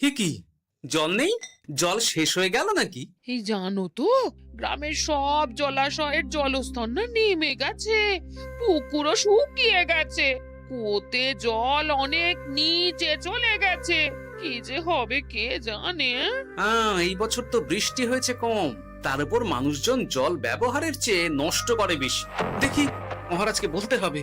হে কি, জল নেই? জল শেষ হয়ে গেল নাকি? এই জানো তো, গ্রামের সব জলাশয়ের জলস্তর না নেমে গেছে, পুকুরও শুকিয়ে গেছে, কুয়োতে জল অনেক নিচে চলে গেছে। কি যে হবে কে জানে। এই বছর তো বৃষ্টি হয়েছে কম, তার উপর মানুষজন জল ব্যবহারের চেয়ে নষ্ট করে বেশি। দেখি, মহারাজকে বলতে হবে।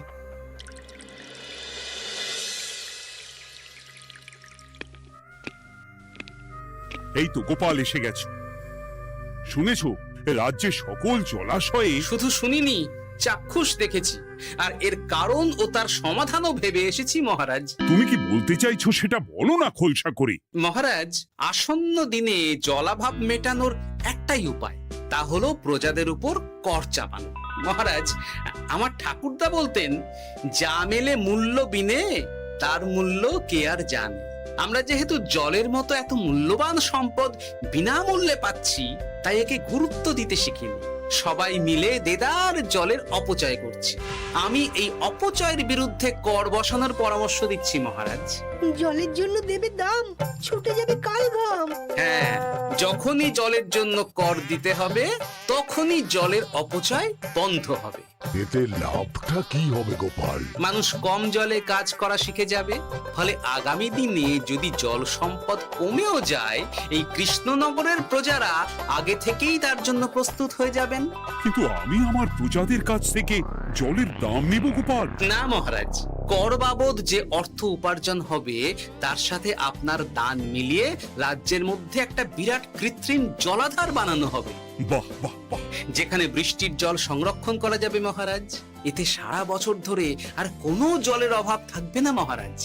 এই তো গোপাল এসে গেছে। শুনেছো, রাজ্যে সকল জলাশয়ে শুধু শুনিনি, চাক্ষুষ দেখেছি, আর এর কারণ ও তার সমাধানও ভেবে এসেছি মহারাজ। তুমি কি বলতে চাইছো সেটা বলো না খোলসা করে। মহারাজ, আসন্ন দিনে জলাভাব মেটানোর একটাই উপায়, তা হলো প্রজাদের উপর কর চাপানো। মহারাজ, আমার ঠাকুরদা বলতেন, যা মেলে মূল্য বিনে তার মূল্য কে আর জানে। আমরা যেহেতু জলের মতো এত মূল্যবান সম্পদ বিনামূল্যে পাচ্ছি, তাই একে গুরুত্ব দিতে শিখিনি। সবাই মিলে দেদার জলের অপচয় করছে। আমি এই অপচয়ের বিরুদ্ধে কর বসানোর পরামর্শ দিচ্ছি মহারাজ। জলের জন্য দেবে দাম, ছুটে যাবে কাল ঘাম। হ্যাঁ, যখনই জলের জন্য কর দিতে হবে, তখনই জলের অপচয় বন্ধ হবে। এতে লাভটা কি হবে গোপাল? মানুষ কম জলে কাজ করা শিখে যাবে, ফলে আগামী দিনে যদি জল সম্পদ কমেও যায়, এই কৃষ্ণনগরের প্রজারা আগে থেকেই তার জন্য প্রস্তুত হয়ে যাবেন। কিন্তু আমি আমার প্রজাদের কাছ থেকে জলের দাম নেব গোপাল? না মহারাজ, কর বাবদ যে অর্থ উপার্জন হবে, তার সাথে আপনার দান মিলিয়ে রাজ্যের মধ্যে একটা বিরাট কৃত্রিম জলাধার বানানো হবে। বাহ বাহ বাহ! যেখানে বৃষ্টির জল সংরক্ষণ করা যাবে মহারাজ। এতে সারা বছর ধরে আর কোনো জলের অভাব থাকবে না মহারাজ।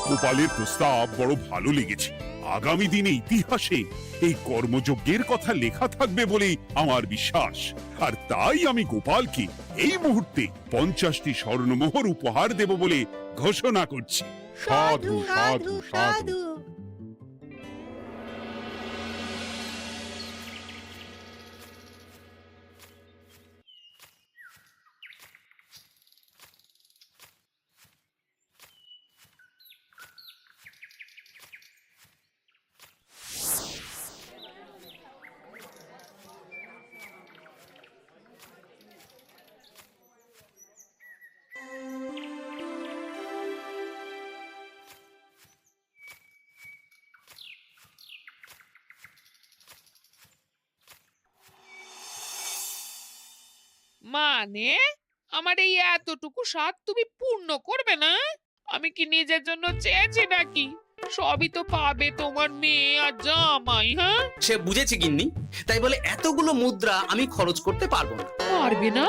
গোপালের প্রস্তাব বড় ভালো লেগেছে। আগামী দিনে ইতিহাসে এই কর্মযজ্ঞের কথা লেখা থাকবে বলেই আমার বিশ্বাস। আর তাই আমি গোপালকে এই মুহূর্তে 50টি স্বর্ণমোহর উপহার দেব বলে ঘোষণা করছি। সাধু সাধু সাধু। মানে আমার এই এতটুকু স্বাদ তুমি পূর্ণ করবে না? আমি কি নিজের জন্য চেয়েছি নাকি? সবই তো পাবে তোমার মেয়ে আর জামাই। হ্যাঁ, সে বুঝেছে গিন্নি, তাই বলে এতগুলো মুদ্রা আমি খরচ করতে পারবো না। পারবে না?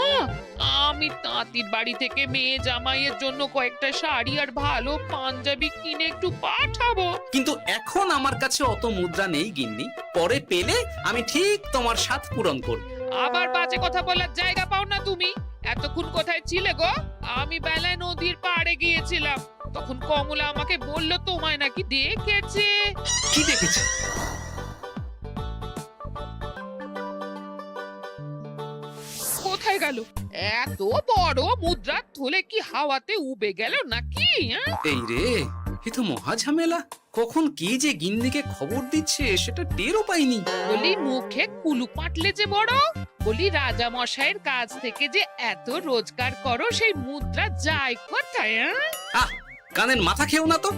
আমি তাঁতির বাড়ি থেকে মেয়ে জামাইয়ের জন্য কয়েকটা শাড়ি আর ভালো পাঞ্জাবি কিনে একটু পাঠাবো। কিন্তু এখন আমার কাছে অত মুদ্রা নেই গিন্নি, পরে পেলে আমি ঠিক তোমার স্বাদ পূরণ করব। আবার বাজে কথা বলার জায়গা পাও না তুমি। এতক্ষণ কোথায় ছিলে গো? আমি বেলায় নদীর পাড়ে গিয়েছিলাম, তখন কমলা আমাকে বলল তোমায় নাকি দেখেছে। কি দেখেছি? কোথায় গেল? এত বড় মুদ্রা থলে কি হাওয়াতে উবে গেল নাকি? এই রে, এ তো মহা ঝামেলা। কখন কে যে গিন্নিকে খবর দিচ্ছে সেটা টেরও পাইনি। বলি মুখে কুলু পাটলে যে বড়, বলি রাজা মশাইয়ের কাছ থেকে যে এত রোজগার করো, সেই মুদ্রা যায় কোথায়? আহ, কানের মাথা খেও না তো।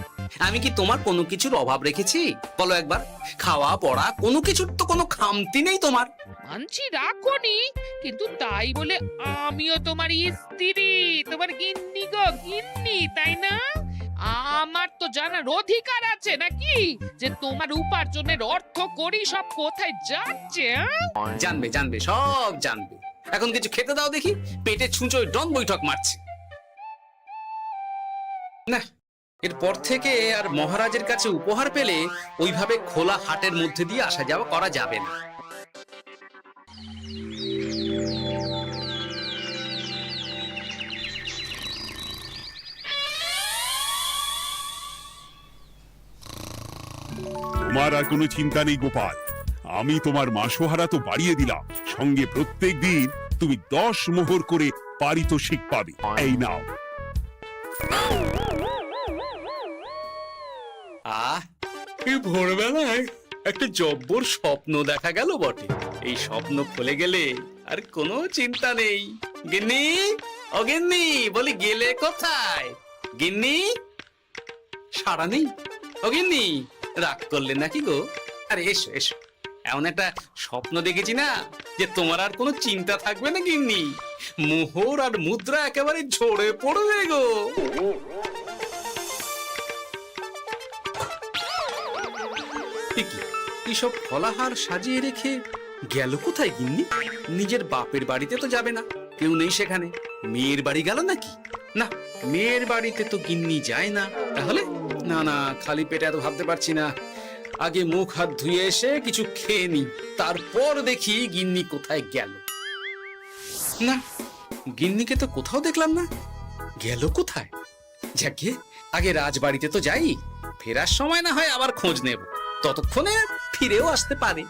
আমি কি তোমার কোনো কিছুর অভাব রেখেছি? বলো একবার। খাওয়া পড়া কোনো কিছুর তো কোনো খামতি নেই তোমার। মানছি রাখোনি, কিন্তু তাই বলে আমিও তোমার স্ত্রী, তোমার গিন্নি গো, গিন্নি, তাই না? আমার তো জানার অধিকার আছে নাকি যে তোমার উপার্জনের অর্থ করি সব কোথায় যাচ্ছে? জানবে জানবে, সব জানবে। এখন কিছু খেতে দাও দেখি, পেটে ছুঁচোয় ডন বৈঠক মারছে। না, এরপর থেকে আর মহারাজের কাছে উপহার পেলে ওইভাবে খোলা হাটের মধ্যে দিয়ে আসা যাওয়া করা যাবে না। তোমার আর কোনো চিন্তা নেই গোপাল। আমি তোমার মাসোহারা তো বাড়িয়ে দিলাম, সঙ্গে প্রত্যেক দিন তুমি 10 মোহর করে পারিতোষিক পাবে। এই নাও। আহ, এই ভোরবেলায় একটা জব্বর স্বপ্ন দেখা গেল বটে। এই স্বপ্ন খুলে গেলে আর কোনো চিন্তা নেই। গিন্নি, ও গিন্নি, বলি গেলে কোথায়? গিন্নি, সাড়া নেই। ও গিন্নি, রাগ করলে নাকি গো? আরে এসো এসো, এমন একটা স্বপ্ন দেখেছি না যে তোমার আর কোনো চিন্তা থাকবে না গিন্নি। মোহর আর মুদ্রা একেবারে ঝরে পড়বে গো। এইসব ফলাহার সাজিয়ে রেখে গেল কোথায় গিন্নি? নিজের বাপের বাড়িতে তো যাবে না, কেউ নেই সেখানে। মেয়ের বাড়ি গেল নাকি? না, মেয়ের বাড়িতে তো গিন্নি যায় না। তাহলে না না, খালি পেটে এত ভাবতে পারছি না। আগে মুখ হাত ধুয়ে এসে কিছু খেয়ে নি, তারপর দেখি গিন্নি কোথায় গেল। না, গিন্নিকে তো কোথাও দেখলাম না। গেল কোথায়? যাকে আগে রাজবাড়িতে তো যাই, ফেরার সময় না হয় আবার খোঁজ নেব, ততক্ষণে ফিরেও আসতে পারে।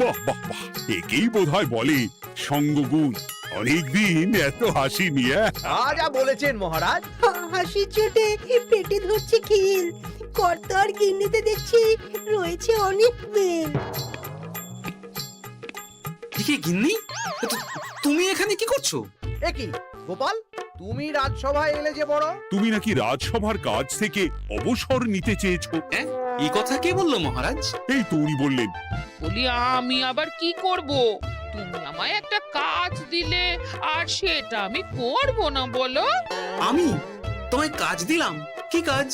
বাহ বাহ বাহ, একেই বোধহয় বলে সঙ্গগুণ। অনেকদিন এত হাসি নিয়ে। যা বলেছেন মহারাজ। হাসির চোটে পেটে ধরছে খিল। কর্তা আর গিন্নিতে দেখছি রয়েছে অনেক মেল। কি গিন্নি, তুমি এখানে কি করছো? একই গোপাল, তুমি রাজসভায় এলে যে বড়। তুমি নাকি রাজসভার কাজ থেকে অবসর নিতে চেয়েছো? হ্যাঁ, এই কথা কে বললো মহারাজ? এই তো উনি বললেন। বলি আমি আবার কি করব? তুমি আমায় একটা কাজ দিলে আর সেটা আমি করব না বলো? আমি তোমায় কাজ দিলাম? কি কাজ?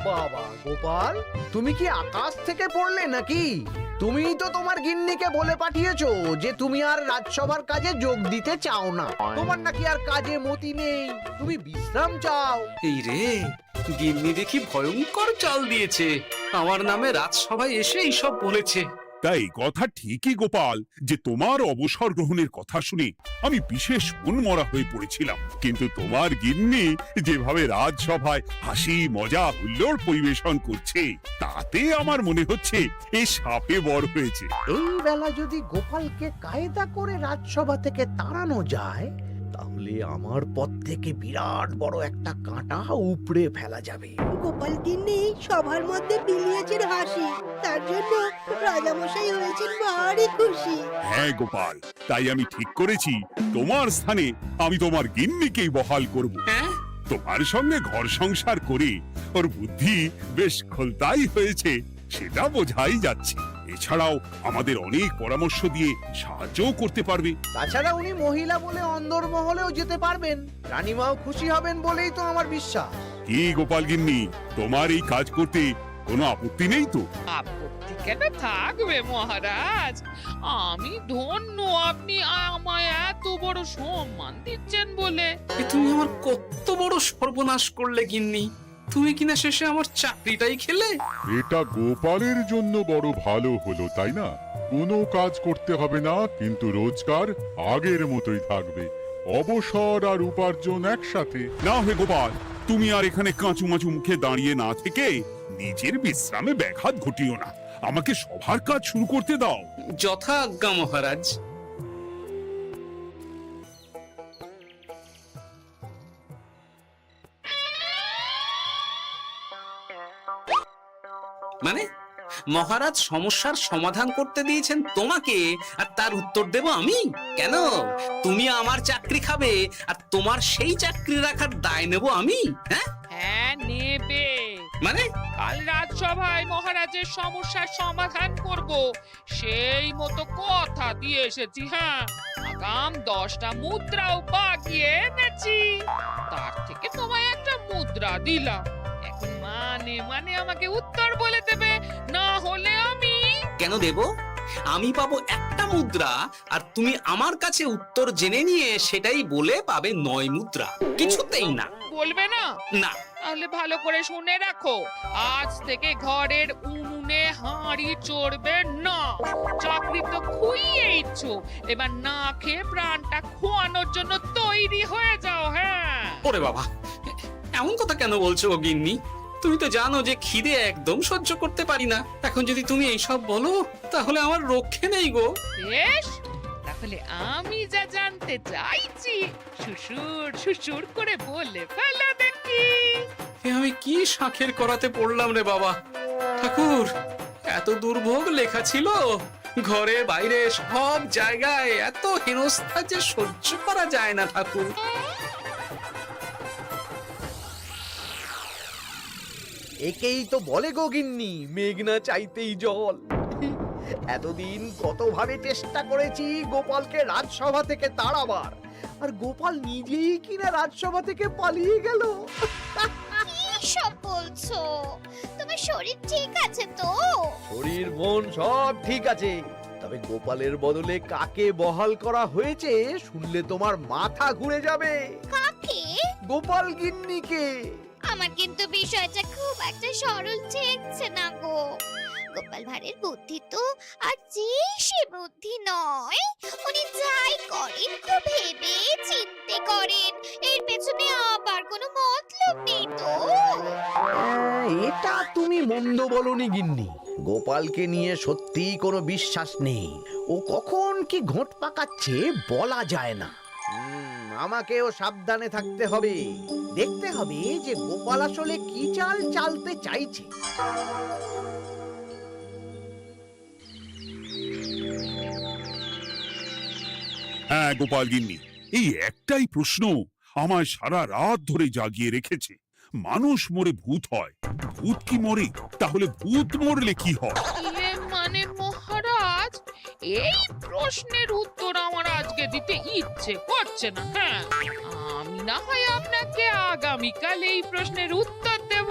বাবা গোপাল, তুমি কি আকাশ থেকে পড়লে নাকি? তুমি তো তোমার গিন্নিকে বলে পাঠিয়েছো যে তুমি আর রাজসভার কাজে যোগ দিতে চাও না। তোমার নাকি আর কাজে মতি নেই, তুমি বিশ্রাম চাও। এই রে, গিন্নি দেখি ভয়ঙ্কর চাল দিয়েছে। আমার নামে রাজসভায় এসে এইসব বলেছে। তাই কথা ঠিকই গোপাল, যে তোমার অবসর গ্রহণের কথা শুনে আমি বিশেষ মনমরা হয়ে পড়েছিলাম। কিন্তু তোমার গিন্নি যেভাবে রাজসভায় হাসি মজা হুল্লোড় পরিবেশন করছে, তাতে আমার মনে হচ্ছে এ সাপে বর হয়েছে। এই বেলা যদি গোপালকে কায়দা করে রাজসভা থেকে তাড়ানো যায়, তাহলে আমার পথ থেকে বিরাট বড় একটা কাঁটা উপড়ে ফেলা যাবে। গোপাল গিন্নি সবার মধ্যে বিলিয়েছেন হাসি, তার জন্য রাজামশাই হয়েছেন ভারী খুশি। হ্যাঁ গোপাল, তাই আমি ঠিক করেছি তোমার স্থানে আমি তোমার গিন্নিকেই বহাল করব। হ্যাঁ, তোমার সঙ্গে ঘর সংসার করে ওর বুদ্ধি বেশ খোলতাই হয়েছে, সেটা বোঝাই যাচ্ছে। এছাড়াও আমাদের অনেক পরামর্শ দিয়ে সাহায্যও করতে পারবে। তাছাড়া উনি মহিলা বলে অন্দরমহলেও যেতে পারবেন, রানীমাও খুশি হবেন বলেই তো আমার বিশ্বাস। কি গোপাল গিন্নি, তোমার এই কাজ করতে কোনো আপত্তি নেই তো? আপত্তি কেন থাকবে মহারাজ? আমি ধন্য আপনি আমায় এত বড় সম্মান দিচ্ছেন বলে। এ তুমি আমার কত বড় সর্বনাশ করলে গিন্নি। তুমি কিনা শেষে আমার চাকরিটাই খেলে। এটা গোপালের জন্য বড় ভালো হলো, তাই না? কোনো কাজ করতে হবে না, কিন্তু রোজগার আগের মতোই থাকবে। অবসর আর উপার্জন একসাথে। না হে গোপাল, তুমি আর এখানে কাঁচু মাচু মুখে দাঁড়িয়ে না থেকে নিজের বিশ্রামে ব্যাঘাত ঘটিও না। আমাকে সবার কাজ শুরু করতে দাও। যথা আজ্ঞা মহারাজ। মানে মহারাজ সমস্যার সমাধান করতে দিয়েছেন তোমাকে, আর তার উত্তর দেব আমি? কেন? তুমি আমার চাকরি খাবে আর তোমার সেই চাকরি রাখার দায় নেব আমি? হ্যাঁ হ্যাঁ, নেবে। মানে কাল রাজসভায় মহারাজের সমস্যার সমাধান করব, সেই মতো কথা দিয়ে এসেছি। হ্যাঁ, আগাম 10টা মুদ্রাও বাগিয়ে এনেছি। তার থেকে তোমায় একটা মুদ্রা দিলাম। এখন মানে মানে আমাকে উত্তর বলে দেবে, না হলে আমি। কেন দেব? আমি পাবো একটা মুদ্রা, আর তুমি আমার কাছে উত্তর জেনে নিয়ে সেটাই বলে পাবে 9 মুদ্রা। কিছুতেই না। বলবে না? না। তাহলে ভালো করে শুনে রাখো, আজ থেকে ঘরের উনুনে হাঁড়ি চড়বে না। চাকরি তো খুইয়েইছ, এবার না খেয়ে প্রাণটা খোয়ানোর জন্য তৈরি হয়ে যাও। হ্যাঁ। ওরে বাবা, এমন কথা কেন বলছো গো গিন্নি? তুমি তো জানো যে খিদে একদম সহ্য করতে পারি না। এখন যদি তুমি এইসব বলো, তাহলে আমার রক্ষে নেই গো। বেশ, তাহলে তাহলে আমি যা জানতে চাইছি সুসুর সুসুর করে বলে ফেলো দেখি। এ আমি কি শাঁখের করাতে পড়লাম রে বাবা! ঠাকুর, এত দুর্ভোগ লেখা ছিল, ঘরে বাইরে সব জায়গায় এত হেনস্থা যে সহ্য করা যায় না ঠাকুর। একেই তো বলে গো গিন্নি, মেঘ না চাইতেই জল। এতদিন কতভাবে চেষ্টা করেছি গোপালকে রাজসভা থেকে তাড়াবার, আর গোপাল নিজেই কিনা রাজসভা থেকে পালিয়ে গেল। কি সব বলছো? তোমার শরীর ঠিক আছে তো? শরীর মন সব ঠিক আছে, তবে গোপালের বদলে কাকে বহাল করা হয়েছে শুনলে তোমার মাথা ঘুরে যাবে। কাকে? গোপাল গিন্নিকে। আমার কিন্তু বিষয়টা খুব একটা সরল ঠেকছে না গো। গোপাল ভাঁড়ের বুদ্ধি তো আর যে সে বুদ্ধি নয়। উনি যাই করেন খুব ভেবে চিন্তে করেন, এর পেছনে আবার কোনো মতলব নেই তো। এটা তুমি মন্দ বলনি গিন্নি। গোপালকে নিয়ে সত্যিই কোনো বিশ্বাস নেই। ও কখন কি ঘোট পাকাচ্ছে বলা যায় না। আমাকেও সাবধানে থাকতে হবে। দেখতে হবে যে গোপাল আসলে কি চাল চালতে চাইছে। হ্যাঁ গোপাল গিন্নি, এই একটাই প্রশ্ন আমায় সারা রাত ধরে জাগিয়ে রেখেছে। মানুষ মরে ভূত হয়, ভূত কি মরে? তাহলে ভূত মরলে কি হয়? ইয়ে মানে মহারাজ, এই প্রশ্নের উত্তর আমার আজকে দিতে ইচ্ছে করছে না। হ্যাঁ, আমি না হয় আপনাকে আগামীকাল এই প্রশ্নের উত্তর দেব,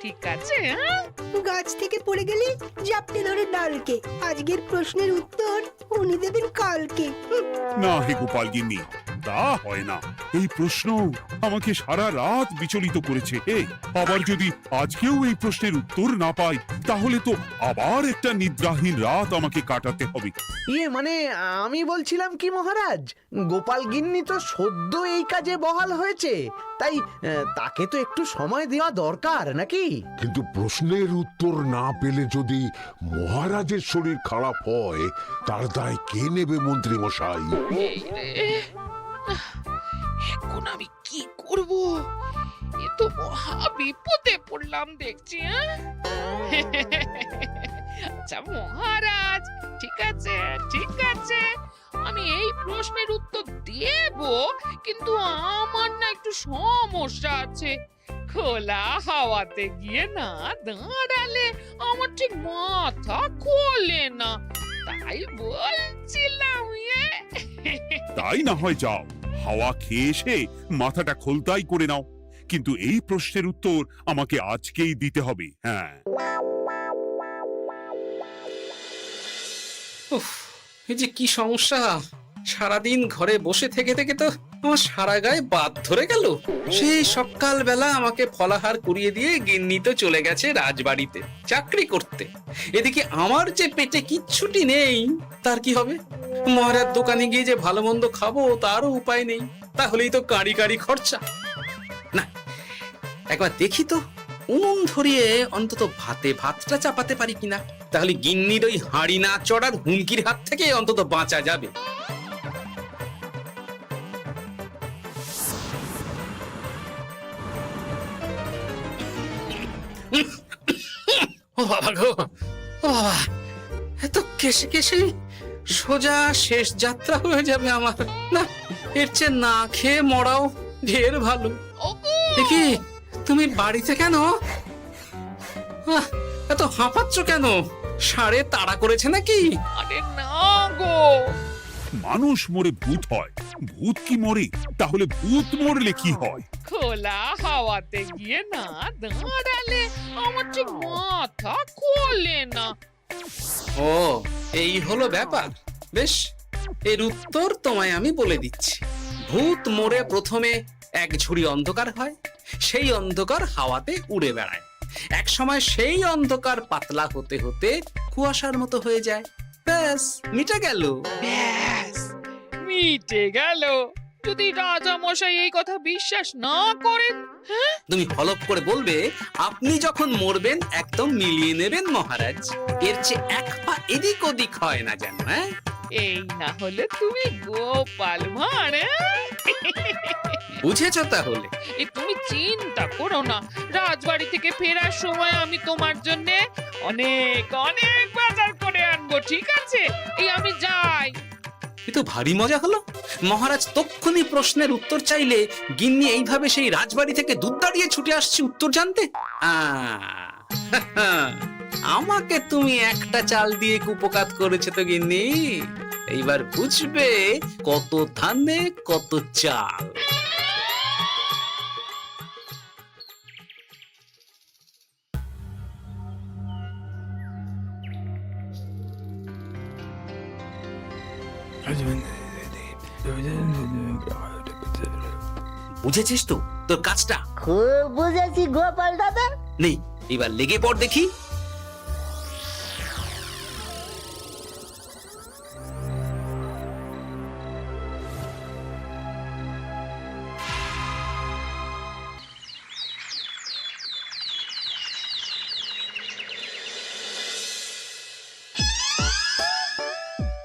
ঠিক আছে? হ্যাঁ, গাছ থেকে পড়ে গেলে জাপটে ধরে ডালকে। আজকের প্রশ্নের উত্তর উনি দেবেন কালকে। না হে গোপাল গিন্নি, তা হয় না। এই প্রশ্ন আমাকে সারা রাত বিচলিত করেছে। আবার যদি আজকেও এই প্রশ্নের উত্তর না পাই, তাহলে তো আবার একটা নিদ্রাহীন রাত আমাকে কাটাতে হবে। ইয়ে মানে আমি বলছিলাম কি মহারাজ, গোপাল গিন্নি তো সদ্য এই কাজে বহাল হয়েছে, তাই তাকে তো একটু সময় দেওয়া দরকার নাকি? কিন্তু প্রশ্নের উত্তর না পেলে যদি মহারাজের শরীর খারাপ হয়, তার দায় কে নেবে মন্ত্রী মশাই? এই রে, এখন আমি কি করব? এ তো মহা বিপদে পড়লাম দেখছি। আচ্ছা মহারাজ, ঠিক আছে ঠিক আছে, আমি এই প্রশ্নের উত্তর দেব, কিন্তু আমার না একটু সমস্যা আছে। খোলা হাওয়াতে গিয়ে না দাঁড়ালে আমার ঠিক মাথা খোলে না, তাই বলছিলাম। তাই না হয় যাও, হাওয়া খেয়ে এসে মাথাটা খোলতাই করে নাও, কিন্তু এই প্রশ্নের উত্তর আমাকে আজকেই দিতে হবে। হ্যাঁ, উফ, এই যে কি সমস্যা! সারাদিন ঘরে বসে থেকে থেকে তো আমার সারা গায়ে বাদ ধরে গেল। সেই সকাল বেলা আমাকে ফলাহার করিয়ে দিয়ে গিন্নি তো চলে গেছে রাজবাড়িতে চাকরি করতে। এদিকে আমার যে পেটে কিচ্ছুটি নেই, তার কি হবে? মহারাজ দোকানে গিয়ে যে ভালো মন্দ খাবো তারও উপায় নেই। তাহলেই তো কাঁড়ি কাঁড়ি খরচা। না, একবার দেখি তো উনুন ধরিয়ে অন্তত ভাতটা চাপাতে পারি কিনা। তাহলে গিন্নির ওই হাঁড়ি না চড়ার হুমকির হাত থেকে অন্তত বাঁচা যাবে। ও বাবা গো, ও বাবা, এত কেসে কেসে সোজা শেষ যাত্রা হয়ে যাবে আমার। না, এর চেয়ে না খেয়ে মরাও ঢের ভালো। দেখি তুমি বাড়িতে কেন? এত হাঁপাচ্ছ কেন? ষাঁড়ে তাড়া করেছে নাকি? আরে না গো, মানুষ মরে ভূত হয়, ভূত কি মরে? তাহলে ভূত মরলে কি হয়? খোলা হাওয়াতে গিয়ে না দাঁড়ালে আমার ঠিক মাথা খোলে না। ও, এই হলো ব্যাপার। বেশ, এর উত্তর তোমায় আমি বলে দিচ্ছি। ভূত মরে প্রথমে এক ঝুড়ি অন্ধকার হয়, সেই অন্ধকার হাওয়াতে উড়ে বেড়ায়। এক সময় সেই অন্ধকার পাতলা হতে হতে কুয়াশার মতো হয়ে যায়। ব্যাস, মিটে গেল। ব্যাস, মিটে গেল। যদি রাজা মশাই এই কথা বিশ্বাস না করেন, তুমি হলপ করে বলবে আপনি যখন মরবেন একদম মিলিয়ে নেবেন মহারাজ। এর চেয়ে এক পা এদিক ওদিক হয় না যেন। হ্যাঁ, এই না হলে তুমি গোপাল ভাঁড়, বুঝেছ তাহলে? এই তুমি চিন্তা করো না, রাজবাড়ি থেকে ফেরার সময় আমি তোমার জন্য অনেক অনেক বাজার করে আনবো, ঠিক আছে? এই আমি যাই। এ তো ভারী মজা হলো। মহারাজ তক্ষুনি প্রশ্নের উত্তর চাইলে গিন্নি এইভাবে সেই রাজবাড়ি থেকে দুধ দাঁড়িয়ে ছুটে আসছে উত্তর জানতে। আমাকে তুমি একটা চাল দিয়ে কুপকাত করেছে তো গিন্নি। এইবার বুঝবে কত ধানে কত চাল। বুঝেছিস তো তোর কাজটা? খুব বুঝেছি গোপাল দাদা। নেই, এবার লেগে পড় দেখি।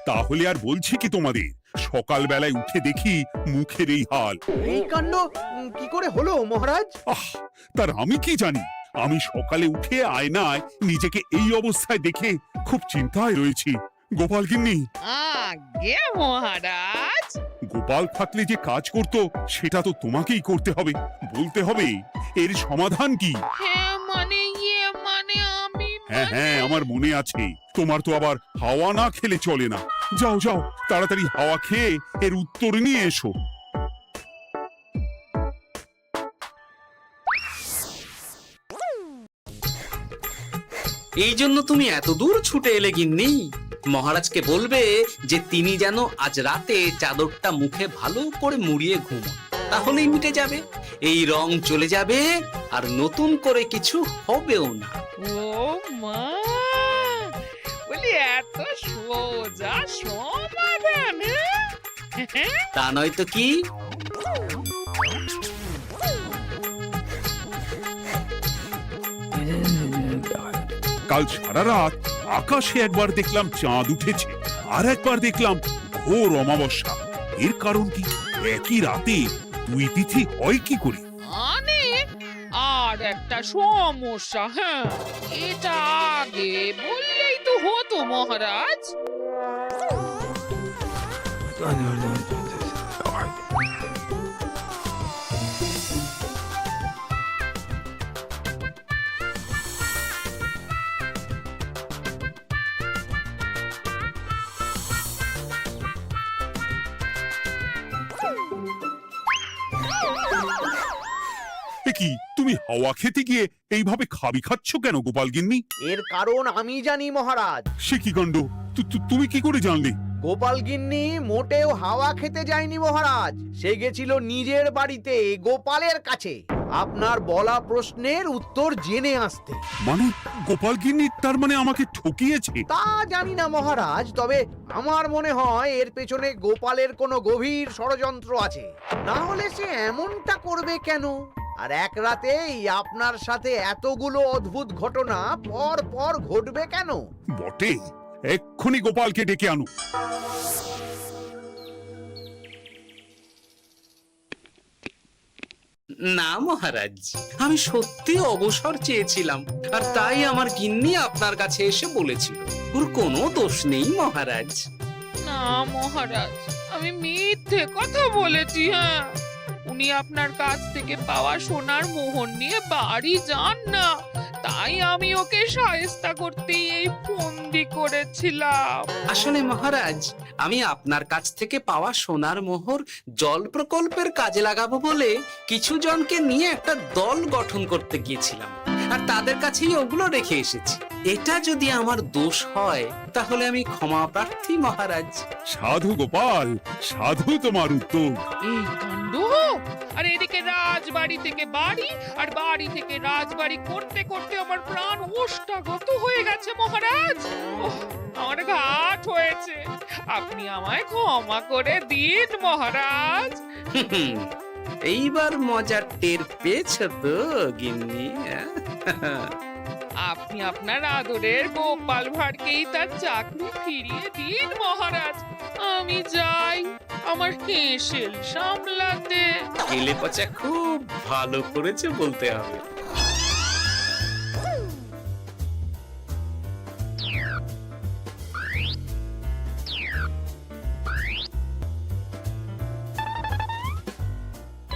তাহলে আর বলছি কি তোমাদের, সকালবেলায় উঠে দেখি মুখের এই হাল। এই কাণ্ড কি করে হলো মহারাজ? আহ, তার আমি কি জানি। আমি সকালে উঠে আয়নায় নিজেকে এই অবস্থায় দেখে খুব চিন্তায় রয়েছি। গোপাল গিন্নি, আগে মহারাজ, গোপাল থাকলে যে কাজ করত সেটা তো তোমাকেই করতে হবে, বলতে হবে এর সমাধান কি। হ্যাঁ মানে আমি হ্যাঁ হ্যাঁ, আমার মনে আছে। তোমার তো আবার হাওয়া না খেলে চলে না। যাও যাও, তাড়াতাড়ি হাওয়া খেয়ে এর উত্তর নিয়ে এসো। এই জন্য তুমি এত দূর ছুটে এলে গিন্নি? মহারাজকে বলবে যে তিনি যেন আজ রাতে চাদরটা মুখে ভালো করে মুড়িয়ে ঘুমোন, তাহলেই মিটে যাবে। এই রং চলে যাবে আর নতুন করে কিছু হবেও না। ও মা, বলি এত সোজা সমাধান? হ্যাঁ? তা নয় তো কি? কাল সারা রাত আকাশে একবার দেখলাম চাঁদ উঠেছে, আর একবার দেখলাম ঘোর অমাবস্যা। এর কারণ কি? একই রাতে দুই তিথি হয় কি করে? মানে আর একটা সমস্যা। হ্যাঁ, এটা আগে বললেই তো হতো মহারাজ। এ কি, তুমি হাওয়া খেতে গিয়ে এইভাবে খাবি খাচ্ছ কেন গোপাল গিন্নি? এর কারণ আমি জানি মহারাজ। সে কি কাণ্ড! তুমি কি করে জানলে? গোপাল গিন্নি মোটেও হাওয়া খেতে যায়নি মহারাজ, সে গেছিল নিজের বাড়িতে গোপালের কাছে আপনার বলা প্রশ্নের উত্তর জেনে আসতে। মানে গোপাল গিন্নি তার মানে আমাকে ঠকিয়েছে? তা জানি না মহারাজ, তবে আমার মনে হয় এর পেছনে গোপালের কোনো গভীর ষড়যন্ত্র আছে, না হলে সে এমনটা করবে কেন? আর এক রাতেই আপনার সাথে এতগুলো অদ্ভুত ঘটনা পর পর ঘটবে কেন? বটে, এক্ষুনি গোপালকে ডেকে আনো। না মহারাজ, আমি সত্যি অবসর চেয়েছিলাম, আর তাই আমার গিন্নি আপনার কাছে এসে বলেছিল। ওর কোনো দোষ নেই মহারাজ। না মহারাজ, আমি মিথ্যে কথা বলেছি। হ্যাঁ, উনি আপনার কাছ থেকে পাওয়া সোনার মোহর নিয়ে বাড়ি যান না, তাই আমি ওকে শায়েস্তা করতে এই ফন্দি করেছিলাম। আসলে মহারাজ, আমি আপনার কাছ থেকে পাওয়া সোনার মোহর জল প্রকল্পের কাজে লাগাবো বলে কিছু জনকে নিয়ে একটা দল গঠন করতে গিয়েছিলাম, আর তাদের কাছেই ওগুলো রেখে এসেছি। এটা যদি আমার দোষ হয় তাহলে আমি ক্ষমা প্রার্থী মহারাজ। সাধু গোপাল, সাধু তোমার উত্তর। এই কাণ্ড! আর এদিকে রাজবাড়ি থেকে বাড়ি, আর বাড়ি থেকে রাজবাড়ি করতে করতে আমার প্রাণ ওষ্ঠাগত হয়ে গেছে মহারাজ। ওহ, আমার ঘাট হয়েছে, আপনি আমায় ক্ষমা করে দিন মহারাজ। এইবার মজার টের পেয়েছ তো গিন্নি? আপনি আপনার আদরের গোপাল ভাঁড়কেই তার চাকরি ফিরিয়ে দিন মহারাজ। আমি যাই আমার হেসেল সামলাতে। কেলে পচা খুব ভালো করেছে বলতে হবে।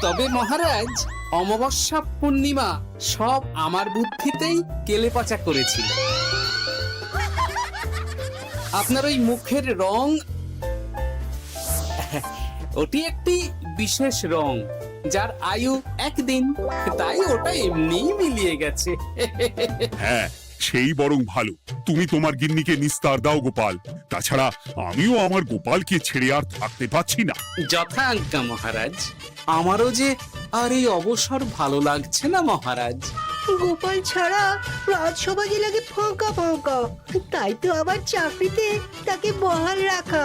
তবে মহারাজ, অমাবস্যা পূর্ণিমা সব আমার বুদ্ধিতেই কেলেপচা করেছিল। আপনার ওই মুখের রং, ওটি একটি বিশেষ রং যার আয়ু একদিন, তাই ওটা এমনিই মিলিয়ে গেছে। হ্যাঁ, সেই বরং ভালো। তুমি তোমার গিন্নিকে নিস্তার দাও গোপাল। তাছাড়া আমিও আমার গোপালকে ছেড়ে আর থাকতে পারছি না। যথা আজ্ঞা মহারাজ। আমারও যে আর এই অবসর ভালো লাগছে না মহারাজ। গোপাল ছাড়া রাজসভা যে লাগে ফাঁকা ফাঁকা, তাই তো আবার চাকরিতে তাকে বহাল রাখা।